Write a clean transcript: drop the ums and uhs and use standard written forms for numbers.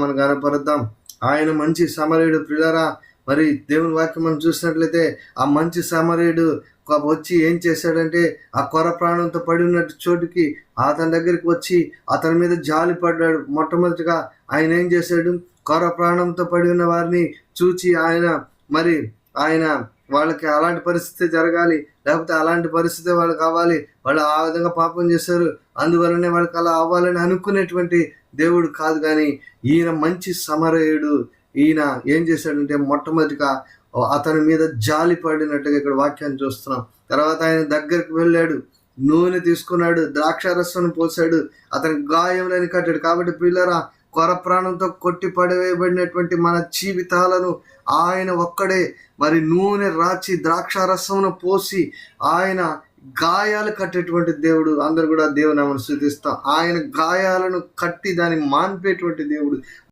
నామను గనపరుద్దాం. ఆయన మంచి సమరయుడు ప్రియులారా. మరి దేవుని వాక్యం మనం చూసినట్లయితే ఆ మంచి సమరయుడు వచ్చి ఏం చేశాడంటే ఆ కొర ప్రాణంతో పడి ఉన్నట్టు చోటుకి అతని దగ్గరికి వచ్చి అతని మీద జాలి పడ్డాడు. మొట్టమొదటిగా ఆయన ఏం చేశాడు, కొర ప్రాణంతో పడి ఉన్న వారిని చూచి ఆయన వాళ్ళకి అలాంటి పరిస్థితి జరగాలి, లేకపోతే అలాంటి పరిస్థితి వాళ్ళకి కావాలి, వాళ్ళు ఆ విధంగా పాపం చేశారు, అందువల్లనే వాళ్ళకి అలా అవ్వాలని అనుకునేటువంటి దేవుడు కాదు. కానీ ఈయన మంచి సమరయుడు. ఈయన ఏం చేశాడంటే మొట్టమొదటిగా అతని మీద జాలి పడినట్టుగా ఇక్కడ వాక్యాన్ని చూస్తున్నాం. తర్వాత ఆయన దగ్గరికి వెళ్ళాడు, నూనె తీసుకున్నాడు, ద్రాక్షారసం పోసాడు, అతని గాయములని కట్టాడు. కాబట్టి పిల్లరా, కొర ప్రాణంతో కొట్టి పడవేయబడినటువంటి మన జీవితాలను ఆయన ఒక్కడే నూనె రాచి ద్రాక్షారసమును పోసి ఆయన గాయాలు కట్టేటువంటి దేవుడు. అందరూ కూడా దేవుని నామమును స్తుతిస్తాం. ఆయన గాయాలను కట్టి దాన్ని మాన్పేటువంటి దేవుడు.